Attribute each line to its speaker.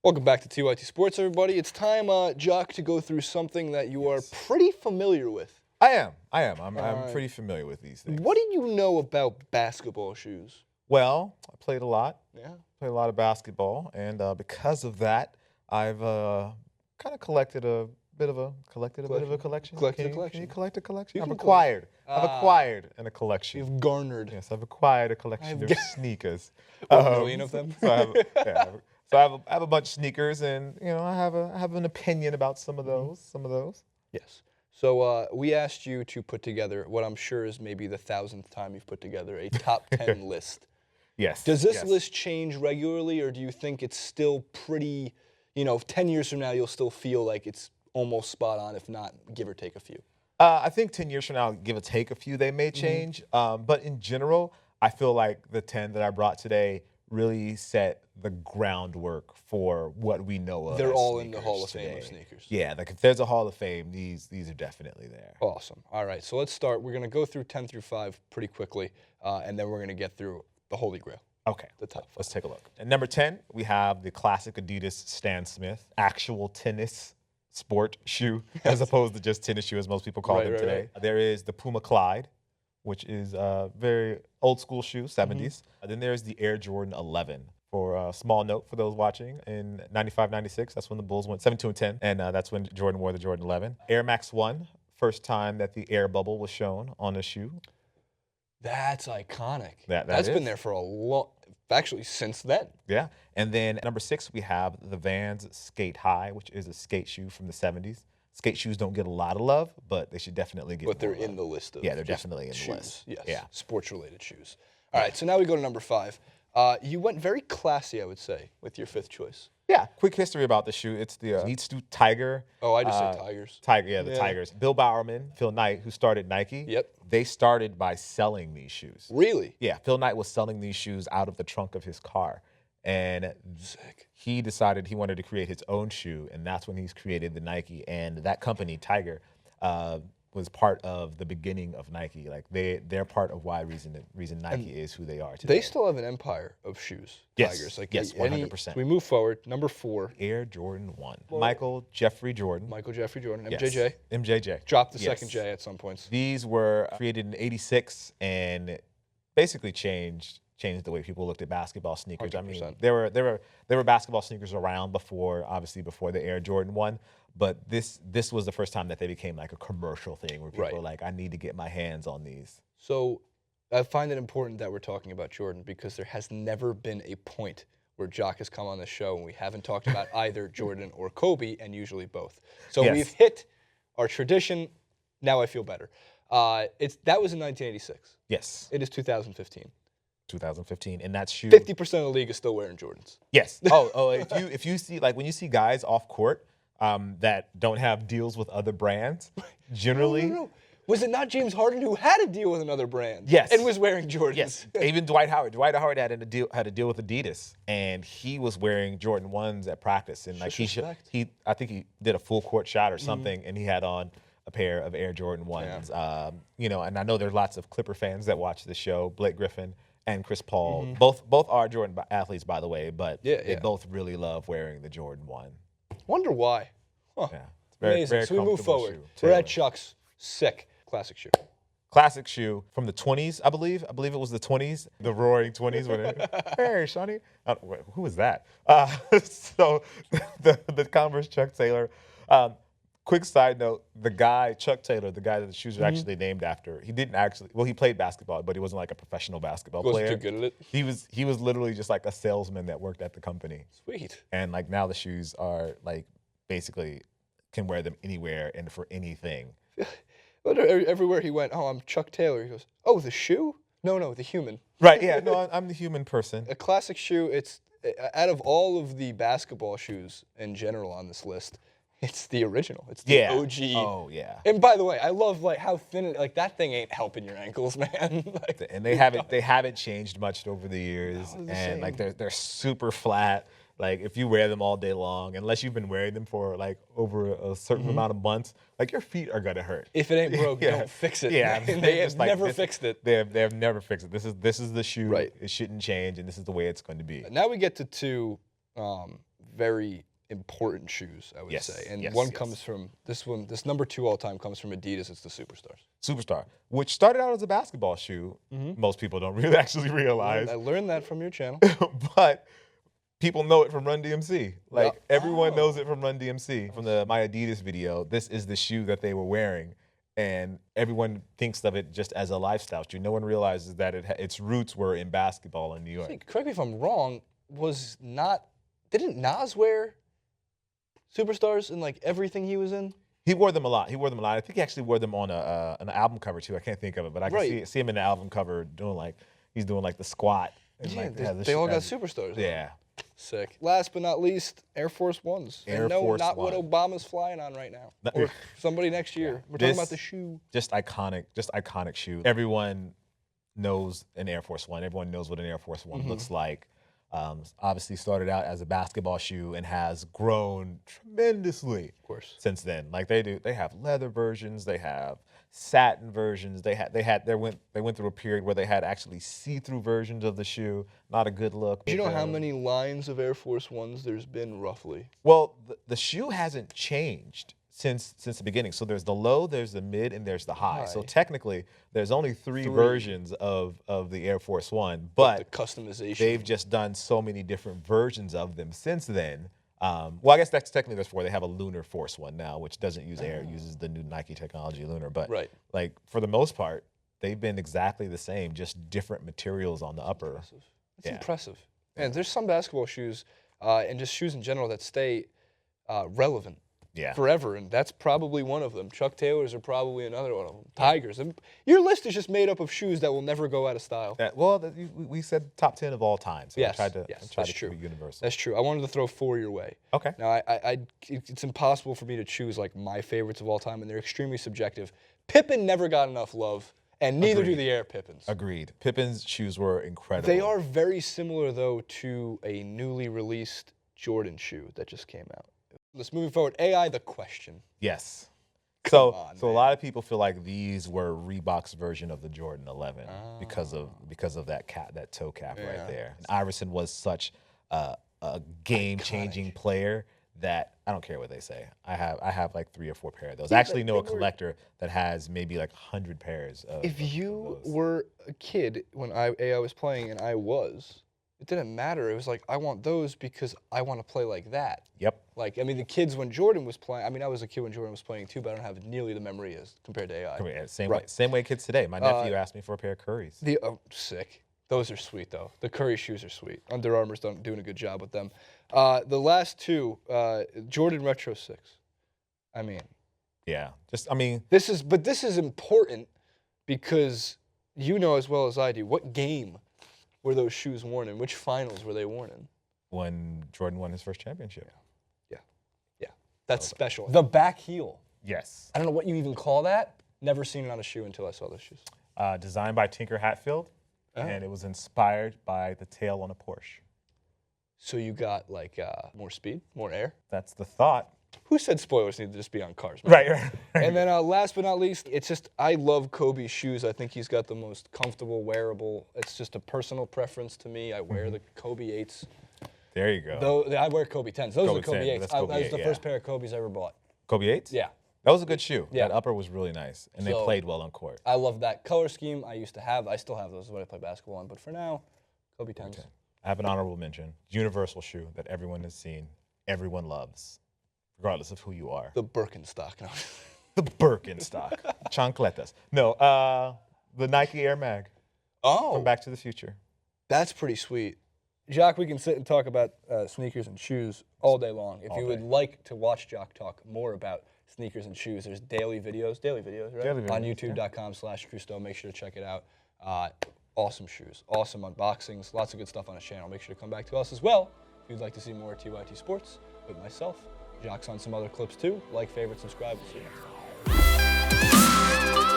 Speaker 1: Welcome back to TYT Sports, everybody. It's time, Jacque, to go through something that you are pretty familiar with.
Speaker 2: I am. I'm pretty familiar with these things.
Speaker 1: What do you know about basketball shoes?
Speaker 2: Well, I played a lot.
Speaker 1: Yeah.
Speaker 2: Played a lot of basketball, and because of that, I've kind of collected a bit of a collection.
Speaker 1: Collected a
Speaker 2: Can
Speaker 1: collection.
Speaker 2: you collect a collection?
Speaker 1: You
Speaker 2: I've
Speaker 1: can
Speaker 2: acquired. I've acquired a collection.
Speaker 1: You've garnered.
Speaker 2: Yes, I've acquired a collection of sneakers.
Speaker 1: 1 million of them.
Speaker 2: So I have a bunch of sneakers, and I have an opinion about some of those.
Speaker 1: Yes. So we asked you to put together what I'm sure is maybe the 1,000th time you've put together a top 10 list.
Speaker 2: Yes.
Speaker 1: Does this list change regularly, or do you think it's still pretty, 10 years from now you'll still feel like it's almost spot on, if not give or take a few?
Speaker 2: I think 10 years from now, give or take a few, they may change. But in general, I feel like the 10 that I brought today really set the groundwork for what we know of.
Speaker 1: They're
Speaker 2: as
Speaker 1: all in the
Speaker 2: sneakers
Speaker 1: Hall of
Speaker 2: today.
Speaker 1: Fame of sneakers.
Speaker 2: Yeah, like if there's a Hall of Fame, these are definitely there.
Speaker 1: Awesome. All right, so let's start. We're going to go through 10 through 5 pretty quickly, and then we're going to get through the Holy Grail.
Speaker 2: Okay,
Speaker 1: The top 5.
Speaker 2: let's take a look. At number 10, we have the classic Adidas Stan Smith, actual tennis sport shoe, as opposed to just tennis shoe, as most people call them today. There is the Puma Clyde, which is a very old school shoe, 70s. Then there's the Air Jordan 11. For a small note for those watching, in 95, 96, that's when the Bulls went 7-2-10, and that's when Jordan wore the Jordan 11. Air Max 1, first time that the air bubble was shown on a shoe.
Speaker 1: That's iconic.
Speaker 2: That's
Speaker 1: been there for a long, actually since then.
Speaker 2: Yeah. And then at number 6, we have the Vans Skate High, which is a skate shoe from the 70s. Skate shoes don't get a lot of love, but they should definitely get
Speaker 1: But they're
Speaker 2: more love.
Speaker 1: in the list of
Speaker 2: Yeah, they're definitely in the list.
Speaker 1: Yes,
Speaker 2: Yeah.
Speaker 1: sports-related shoes. All right, so now we go to number 5. You went very classy, I would say, with your 5th choice.
Speaker 2: Yeah, quick history about the shoe. It's the Neat Stu Tiger.
Speaker 1: Oh, I just said Tigers.
Speaker 2: The Tigers. Bill Bowerman, Phil Knight, who started Nike.
Speaker 1: Yep.
Speaker 2: They started by selling these shoes.
Speaker 1: Really?
Speaker 2: Yeah, Phil Knight was selling these shoes out of the trunk of his car. And
Speaker 1: Sick.
Speaker 2: he decided he wanted to create his own shoe, and that's when he's created the Nike. And that company, Tiger, was part of the beginning of Nike. Like they're part of reason Nike is who they are today.
Speaker 1: They still have an empire of shoes,
Speaker 2: Yes,
Speaker 1: Tigers. Like
Speaker 2: yes, 100%.
Speaker 1: We move forward. Number 4.
Speaker 2: Air Jordan 1. Michael Jeffrey Jordan.
Speaker 1: Michael Jeffrey Jordan.
Speaker 2: Yes.
Speaker 1: MJJ.
Speaker 2: MJJ.
Speaker 1: Dropped the
Speaker 2: Yes.
Speaker 1: second J at some points.
Speaker 2: These were created in '86 and basically changed the way people looked at basketball sneakers.
Speaker 1: 100%.
Speaker 2: I mean, there were basketball sneakers around before the Air Jordan 1, but this was the first time that they became like a commercial thing where people were like, I need to get my hands on these.
Speaker 1: So I find it important that we're talking about Jordan because there has never been a point where Jacque has come on the show and we haven't talked about either Jordan or Kobe, and usually both. So
Speaker 2: Yes.
Speaker 1: we've hit our tradition. Now I feel better. That was in 1986.
Speaker 2: Yes,
Speaker 1: It is 2015.
Speaker 2: 2015, and that shoe.
Speaker 1: 50% of the league is still wearing Jordans.
Speaker 2: Yes. If you see, like when you see guys off court that don't have deals with other brands, generally.
Speaker 1: No. Was it not James Harden who had a deal with another brand?
Speaker 2: Yes.
Speaker 1: And was wearing Jordans?
Speaker 2: Yes, even Dwight Howard. Dwight Howard had a deal with Adidas, and he was wearing Jordan 1s at practice, and like I think he did a full court shot or something, and he had on a pair of Air Jordan 1s.
Speaker 1: Yeah.
Speaker 2: And I know there's lots of Clipper fans that watch the show. Blake Griffin and Chris Paul, both are Jordan athletes, by the way, but they both really love wearing the Jordan 1.
Speaker 1: Wonder why. Huh.
Speaker 2: Yeah, it's very,
Speaker 1: Amazing.
Speaker 2: very
Speaker 1: So we move
Speaker 2: comfortable
Speaker 1: forward.
Speaker 2: shoe.
Speaker 1: We're at Chuck's sick classic shoe.
Speaker 2: Classic shoe from the 20s, I believe. I believe it was the 20s, the roaring 20s. Hey, Shawnee. Who was that? So the Converse Chuck Taylor. Quick side note, the guy, Chuck Taylor, the guy that the shoes are actually named after, he played basketball, but he wasn't like a professional basketball player.
Speaker 1: Wasn't too good at it?
Speaker 2: He was literally just like a salesman that worked at the company.
Speaker 1: Sweet.
Speaker 2: And like now the shoes are like basically can wear them anywhere and for anything.
Speaker 1: But everywhere he went, oh, I'm Chuck Taylor. He goes, oh, the shoe? No, the human.
Speaker 2: Right, yeah, no, I'm the human person.
Speaker 1: A classic shoe, it's out of all of the basketball shoes in general on this list, it's the original. It's the OG.
Speaker 2: Oh, yeah.
Speaker 1: And by the way, I love like how thin it, like that thing ain't helping your ankles, man. Like,
Speaker 2: And they haven't changed much over the years, and like they're super flat. Like if you wear them all day long, unless you've been wearing them for like over a certain amount of months, like your feet are gonna hurt.
Speaker 1: If it ain't broke, don't fix it.
Speaker 2: Yeah,
Speaker 1: they have never fixed it.
Speaker 2: They have never fixed it. This is the shoe.
Speaker 1: Right.
Speaker 2: It shouldn't change, and this is the way it's going to be.
Speaker 1: Now we get to two very important shoes, I would
Speaker 2: Yes,
Speaker 1: say. And
Speaker 2: yes,
Speaker 1: one
Speaker 2: yes.
Speaker 1: comes from this one. This number 2 all time comes from Adidas. It's the Superstars.
Speaker 2: Superstar, which started out as a basketball shoe. Most people don't really actually realize.
Speaker 1: I learned that from your channel.
Speaker 2: But people know it from Run DMC. Like
Speaker 1: Yep.
Speaker 2: everyone knows it from Run DMC. From the My Adidas video, this is the shoe that they were wearing, and everyone thinks of it just as a lifestyle shoe. No one realizes that its roots were in basketball in New York.
Speaker 1: Correct me if I'm wrong. Didn't Nas wear Superstars in like everything he was in?
Speaker 2: He wore them a lot. I think he actually wore them on an album cover too. I can't think of it, but I can see him in the album cover doing he's doing the squat. And
Speaker 1: Yeah, they all got Superstars.
Speaker 2: Yeah.
Speaker 1: Sick. Last but not least, Air Force Ones.
Speaker 2: Air
Speaker 1: and no,
Speaker 2: Force
Speaker 1: not
Speaker 2: One.
Speaker 1: what Obama's flying on right now. Or somebody next year. We're talking about the shoe.
Speaker 2: Just iconic shoe. Everyone knows an Air Force One. Everyone knows what an Air Force One looks like. Obviously started out as a basketball shoe and has grown tremendously,
Speaker 1: Of course,
Speaker 2: since then. Like they have leather versions, they have satin versions. They went through a period where they had actually see-through versions of the shoe. Not a good look.
Speaker 1: Do you know how many lines of Air Force Ones there's been roughly?
Speaker 2: Well, the shoe hasn't changed since the beginning. So there's the low, there's the mid, and there's the high. So technically, there's only three versions of the Air Force One, but
Speaker 1: the customization.
Speaker 2: They've just done so many different versions of them since then. Well, I guess that's technically there's 4. They have a Lunar Force One now, which doesn't use air, uses the new Nike technology Lunar. But like for the most part, they've been exactly the same, just different materials on the upper.
Speaker 1: It's impressive. And there's some basketball shoes and just shoes in general that stay relevant forever, and that's probably one of them. Chuck Taylors are probably another one of them. Tigers. And your list is just made up of shoes that will never go out of style.
Speaker 2: We said top 10 of all time, so I tried to
Speaker 1: that's
Speaker 2: keep it universal.
Speaker 1: That's true. I wanted to throw 4 your way.
Speaker 2: Okay.
Speaker 1: Now, it's impossible for me to choose like my favorites of all time, and they're extremely subjective. Pippen never got enough love, and neither do the Air Pippins.
Speaker 2: Agreed. Pippen's shoes were incredible.
Speaker 1: They are very similar, though, to a newly released Jordan shoe that just came out. Let's move forward. AI, the question.
Speaker 2: Yes. So a lot of people feel like these were Reebok's version of the Jordan 11 because of that toe cap right there. And Iverson was such a game-changing player that I don't care what they say. I have like 3 or 4 pairs of those. I actually know a collector that has maybe like 100 pairs of
Speaker 1: If you were a kid when AI was playing and I was, it didn't matter. It was like, I want those because I want to play like that.
Speaker 2: Yep.
Speaker 1: Like, I mean, the kids when Jordan was playing, I mean, I was a kid when Jordan was playing too, but I don't have nearly the memory as compared to AI.
Speaker 2: Same way kids today. My nephew asked me for a pair of Currys.
Speaker 1: Sick. Those are sweet, though. The Curry shoes are sweet. Under Armour's doing a good job with them. The last 2, Jordan Retro 6. I mean.
Speaker 2: Yeah.
Speaker 1: This is important because you know as well as I do, what game were those shoes worn in? Which finals were they worn in?
Speaker 2: When Jordan won his first championship.
Speaker 1: Yeah. That's special. The back heel.
Speaker 2: Yes.
Speaker 1: I don't know what you even call that. Never seen it on a shoe until I saw those shoes.
Speaker 2: Designed by Tinker Hatfield, and it was inspired by the tail on a Porsche.
Speaker 1: So you got like more speed, more air?
Speaker 2: That's the thought.
Speaker 1: Who said spoilers need to just be on cars? Man?
Speaker 2: Right.
Speaker 1: And then last but not least, it's just, I love Kobe's shoes. I think he's got the most comfortable, wearable. It's just a personal preference to me. I wear the Kobe 8s.
Speaker 2: There you go.
Speaker 1: Though I wear Kobe 10s. Those are Kobe 8s.
Speaker 2: That
Speaker 1: was the first pair of Kobe's I ever bought.
Speaker 2: Kobe 8s?
Speaker 1: Yeah.
Speaker 2: That was a good shoe.
Speaker 1: Yeah.
Speaker 2: That upper was really nice, and they played well on court.
Speaker 1: I love that color scheme. I used to have. I still have those when I play basketball on. But for now, Kobe 10s.
Speaker 2: Okay. I have an honorable mention. Universal shoe that everyone has seen, everyone loves, regardless of who you are.
Speaker 1: The Birkenstock. No.
Speaker 2: The Birkenstock. Chancletas. No, the Nike Air Mag.
Speaker 1: Oh.
Speaker 2: From Back to the Future.
Speaker 1: That's pretty sweet. Jacque, we can sit and talk about sneakers and shoes all day long. If you would like to watch Jacque talk more about sneakers and shoes, there's daily videos, right?
Speaker 2: Daily videos,
Speaker 1: on youtube.com/Trusto. Make sure to check it out. Awesome shoes, awesome unboxings, lots of good stuff on his channel. Make sure to come back to us as well if you'd like to see more TYT Sports with myself. Jacque's on some other clips too. Like, favorite, subscribe. See you next time.